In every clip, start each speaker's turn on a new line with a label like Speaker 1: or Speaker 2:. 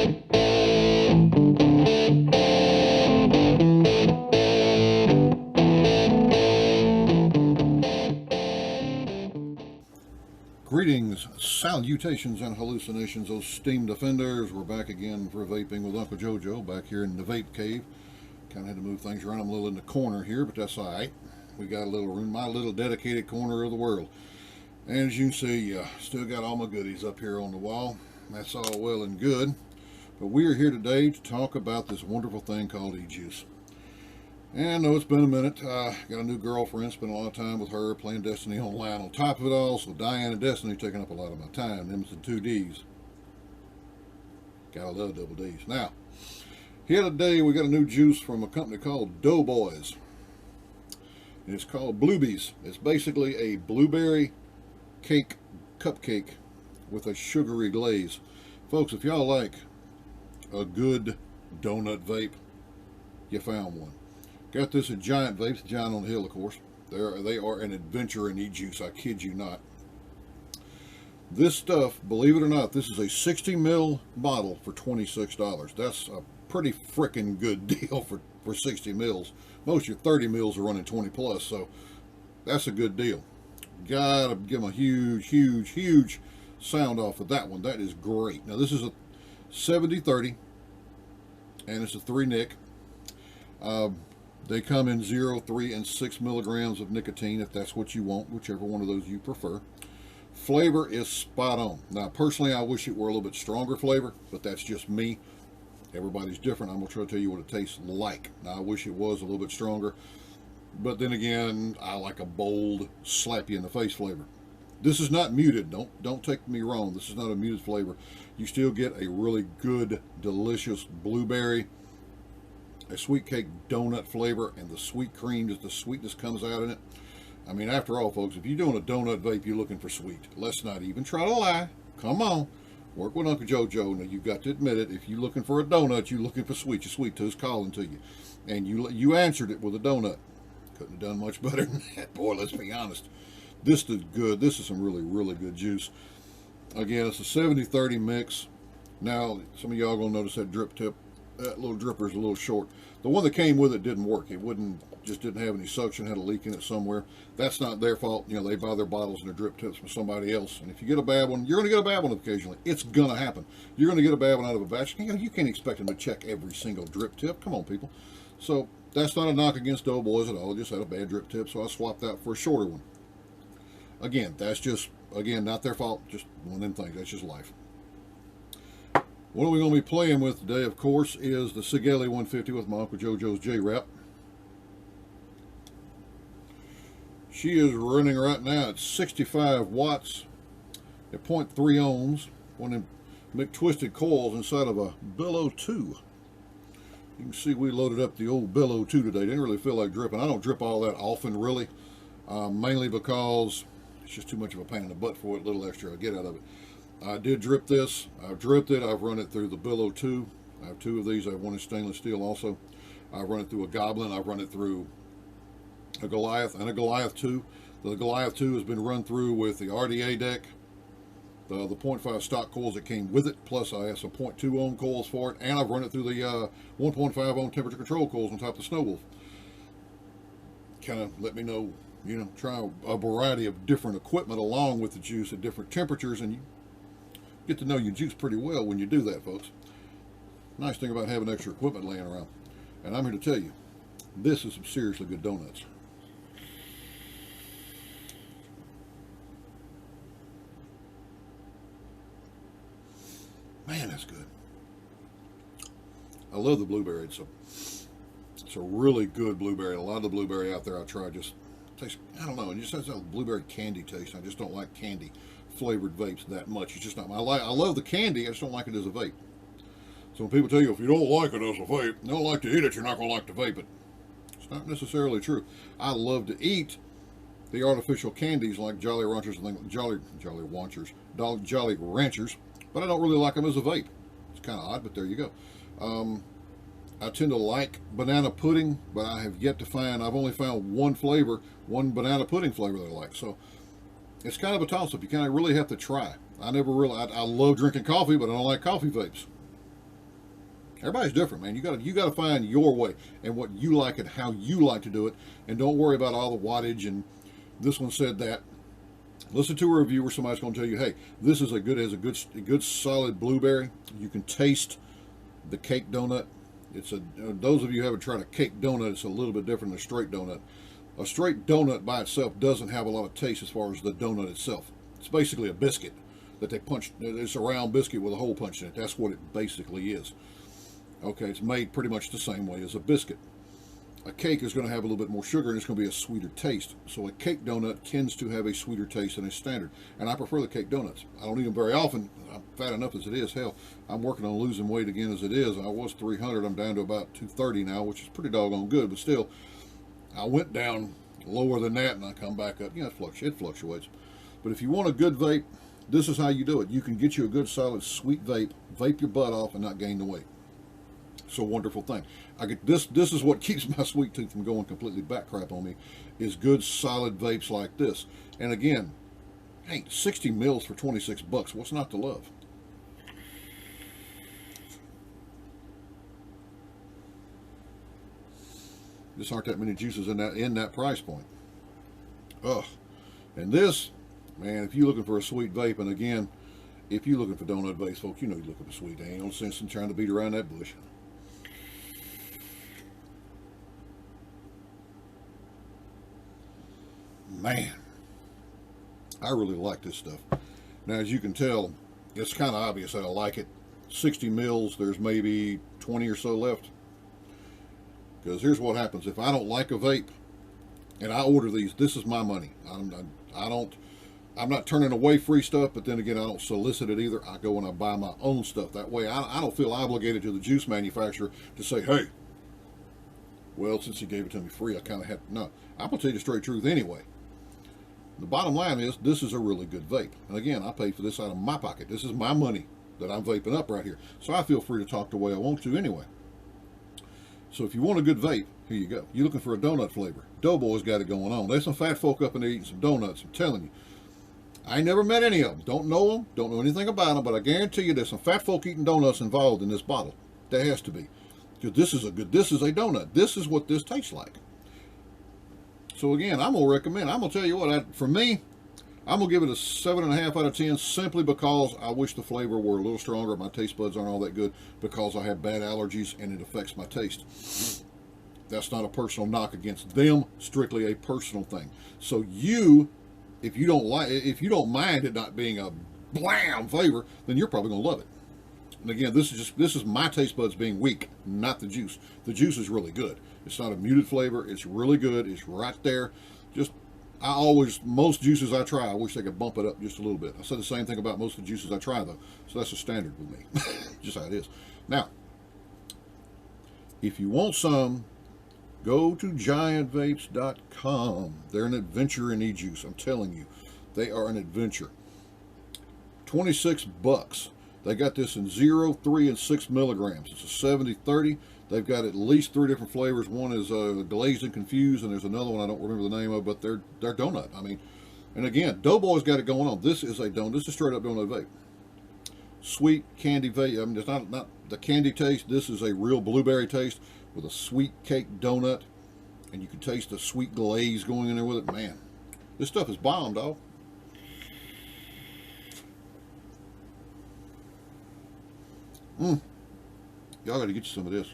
Speaker 1: Greetings, salutations, and hallucinations, those steam defenders. We're back again for vaping with Uncle JoeJoe back here in the vape cave. Kind of had to move things around. I'm a little in the corner here, but that's all right. We got a little room, my little dedicated corner of the world. And as you can see, still got all my goodies up here on the wall. That's all well and good. But we are here today to talk about this wonderful thing called e-juice. And I know it's been a minute. Got a new girlfriend, spent a lot of time with her, playing Destiny online on top of it all. So Diane and Destiny taking up a lot of my time. Them's the two D's. Gotta love double D's. Now, here today we got a new juice from a company called Doughboys. And it's called Bloobies. It's basically a blueberry cake cupcake with a sugary glaze. Folks, if y'all like a good donut vape, you found one. Got this at Giant Vapes, Giant on the Hill, of course. They are an adventure in e-juice, I kid you not. This stuff, believe it or not, this is a 60 ml bottle for $26. That's a pretty freaking good deal for 60 mils. Most of your 30 mils are running 20 plus, so that's a good deal. Gotta give them a huge sound off of that one. That is great. Now this is a 70-30, and it's a 3-nic. They come in 0, 3, and 6 milligrams of nicotine, if that's what you want, whichever one of those you prefer. Flavor is spot on. Now, personally, I wish it were a little bit stronger flavor, but that's just me. Everybody's different. I'm going to try to tell you what it tastes like. Now, I wish it was a little bit stronger, but then again, I like a bold, slap you in the face flavor. This is not muted. Don't take me wrong. This is not a muted flavor. You still get a really good, delicious blueberry, a sweet cake donut flavor, and the sweet cream, just the sweetness comes out in it. I mean, after all, folks, if you're doing a donut vape, you're looking for sweet. Let's not even try to lie. Come on. Work with Uncle JoeJoe. Now, you've got to admit it. If you're looking for a donut, you're looking for sweet. Your sweet tooth's calling to you. And you answered it with a donut. Couldn't have done much better than that. Boy, let's be honest. This is good. This is some really good juice. Again, it's a 70-30 mix. Now, some of y'all going to notice that drip tip. That little dripper is a little short. The one that came with it didn't work. It just didn't have any suction, had a leak in it somewhere. That's not their fault. You know, they buy their bottles and their drip tips from somebody else. And if you get a bad one, you're going to get a bad one occasionally. It's going to happen. You're going to get a bad one out of a batch. You can't expect them to check every single drip tip. Come on, people. So that's not a knock against Doughboys at all. It just had a bad drip tip, so I swapped out for a shorter one. Again, that's just, not their fault. Just one of them things. That's just life. What we're going to be playing with today, of course, is the Sigelei 150 with my Uncle JoeJoe's J-Wrap. She is running right now at 65 watts at 0.3 ohms. One of them McTwisted Coils inside of a Bellow 2. You can see we loaded up the old Bellow 2 today. Didn't really feel like dripping. I don't drip all that often, really, mainly because it's just too much of a pain in the butt for it. A little extra I get out of it. I did drip this. I've dripped it. I've run it through the Bellow 2. I have 2 of these. I have one in stainless steel also. I've run it through a Goblin. I've run it through a Goliath and a Goliath 2. The Goliath 2 has been run through with the RDA deck, the 0.5 stock coils that came with it, plus I have some 0.2 ohm coils for it, and I've run it through the 1.5 ohm temperature control coils on top of the Snow Wolf. Kind of let me know, try a variety of different equipment along with the juice at different temperatures, and you get to know your juice pretty well when you do that, folks. Nice thing about having extra equipment laying around. And I'm here to tell you, this is some seriously good donuts. Man, that's good. I love the blueberry. It's a really good blueberry. A lot of the blueberry out there I try just tastes, I don't know, it just has that blueberry candy taste. I just don't like candy flavored vapes that much. It's just not I love the candy, I just don't like it as a vape. So when people tell you if you don't like it as a vape, you don't like to eat it, you're not going to like to vape it. It's not necessarily true. I love to eat the artificial candies like Jolly Ranchers and things, Jolly Ranchers, but I don't really like them as a vape. It's kind of odd, but there you go. I tend to like banana pudding, but I have yet to find, I've only found one banana pudding flavor that I like. So it's kind of a toss-up. You kind of really have to try. I love drinking coffee, but I don't like coffee vapes. Everybody's different, man. You gotta find your way and what you like and how you like to do it, and don't worry about all the wattage and this one said that. Listen to a review where somebody's going to tell you, hey, this is a good solid blueberry. You can taste the cake donut. It's a those of you who haven't tried a cake donut, it's a little bit different than a straight donut. A straight donut by itself doesn't have a lot of taste as far as the donut itself. It's basically a biscuit that they punch. It's a round biscuit with a hole punched in it. That's what it basically is. Okay, it's made pretty much the same way as a biscuit. A cake is going to have a little bit more sugar and it's going to be a sweeter taste. So a cake donut tends to have a sweeter taste than a standard. And I prefer the cake donuts. I don't eat them very often. I'm fat enough as it is. Hell, I'm working on losing weight again as it is. I was 300. I'm down to about 230 now, which is pretty doggone good. But still, I went down lower than that and I come back up. Yeah, it fluctuates. But if you want a good vape, this is how you do it. You can get you a good solid sweet vape your butt off and not gain the weight. It's a wonderful thing. I get this is what keeps my sweet tooth from going completely back crap on me, is good solid vapes like this. And again, hey, 60 mils for 26 bucks. What's not to love? Just aren't that many juices in that price point. Ugh. And this, man, if you're looking for a sweet vape, and again, if you're looking for donut vapes, folks, you know you're looking for sweet. There ain't no sense in trying to beat around that bush. Man, I really like this stuff. Now, as you can tell, it's kind of obvious that I like it. 60 mils, there's maybe 20 or so left. Because here's what happens. If I don't like a vape, and I order these, this is my money. I'm not turning away free stuff, but then again, I don't solicit it either. I go and I buy my own stuff. That way, I don't feel obligated to the juice manufacturer to say, hey, well, since he gave it to me free, I kind of have to. No, I'm going to tell you the straight truth anyway. The bottom line is, this is a really good vape. And again, I paid for this out of my pocket. This is my money that I'm vaping up right here. So I feel free to talk the way I want to anyway. So if you want a good vape, here you go. You're looking for a donut flavor. Doughboys got it going on. There's some fat folk up in there eating some donuts, I'm telling you. I never met any of them. Don't know them. Don't know anything about them. But I guarantee you there's some fat folk eating donuts involved in this bottle. There has to be. Because this is a donut. This is what this tastes like. So again, I'm going to recommend, I'm going to tell you what, for me, I'm going to give it a 7.5 out of 10 simply because I wish the flavor were a little stronger. My taste buds aren't all that good because I have bad allergies and it affects my taste. That's not a personal knock against them, strictly a personal thing. So if you don't mind it not being a blam flavor, then you're probably going to love it. And again, this is my taste buds being weak, not the juice. The juice is really good. It's not a muted flavor. It's really good. It's right there. Most juices I try, I wish they could bump it up just a little bit. I said the same thing about most of the juices I try, though. So that's a standard with me. Just how it is. Now, if you want some, go to giantvapes.com. They're an adventure in e-juice. I'm telling you. They are an adventure. 26 bucks. They got this in 0, 3, and 6 milligrams. It's a 70-30. They've got at least 3 different flavors. One is glazed and confused, and there's another one I don't remember the name of, but they're donut. I mean, and again, Doughboys got it going on. This is a donut. This is straight up donut vape. Sweet candy vape. I mean, it's not the candy taste. This is a real blueberry taste with a sweet cake donut, and you can taste the sweet glaze going in there with it. Man, this stuff is bomb, dog. Y'all got to get you some of this.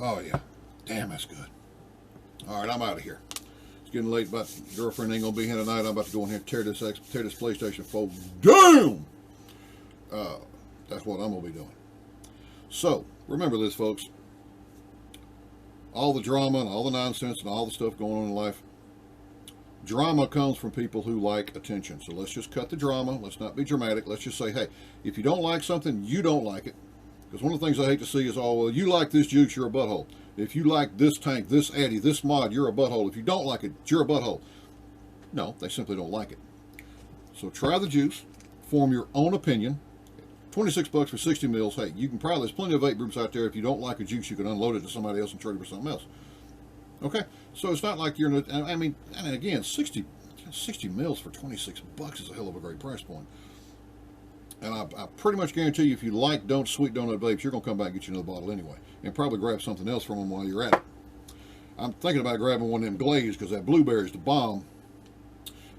Speaker 1: Oh yeah, damn, that's good. All right, I'm out of here. It's getting late, but girlfriend ain't gonna be here tonight. I'm about to go in here and tear this PlayStation 4 down. That's what I'm gonna be doing. So remember this, folks. All the drama and all the nonsense and all the stuff going on in life. Drama comes from people who like attention. So let's just cut the drama. Let's not be dramatic. Let's just say, hey, if you don't like something, you don't like it. Because one of the things I hate to see is, oh, well, you like this juice, you're a butthole. If you like this tank, this Addy, this mod, you're a butthole. If you don't like it, you're a butthole. No, they simply don't like it. So try the juice. Form your own opinion. 26 bucks for 60 mils. Hey, you can probably, there's plenty of vape groups out there. If you don't like a juice, you can unload it to somebody else and trade it for something else. Okay, so it's not like you're in a, I mean, and again, 60, 60 mils for 26 bucks is a hell of a great price point. And I pretty much guarantee you, if you like Sweet Donut vapes, you're going to come back and get you another bottle anyway. And probably grab something else from them while you're at it. I'm thinking about grabbing one of them glaze, because that blueberry is the bomb.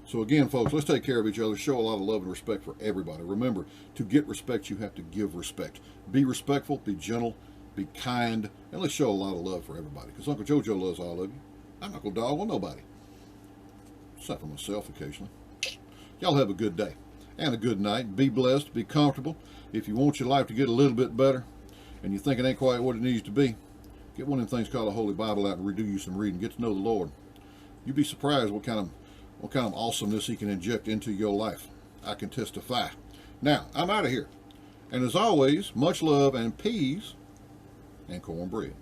Speaker 1: So again, folks, let's take care of each other. Show a lot of love and respect for everybody. Remember, to get respect, you have to give respect. Be respectful, be gentle, be kind, and let's show a lot of love for everybody. Because Uncle JoeJoe loves all of you. I'm not going to dog on nobody. Except for myself occasionally. Y'all have a good day and a good night. Be blessed, be comfortable. If you want your life to get a little bit better and you think it ain't quite what it needs to be, get one of them things called a Holy Bible out and redo you some reading. Get to know the Lord. You'd be surprised what kind of awesomeness he can inject into your life. I can testify. Now, I'm out of here. And as always, much love and peace and cornbread.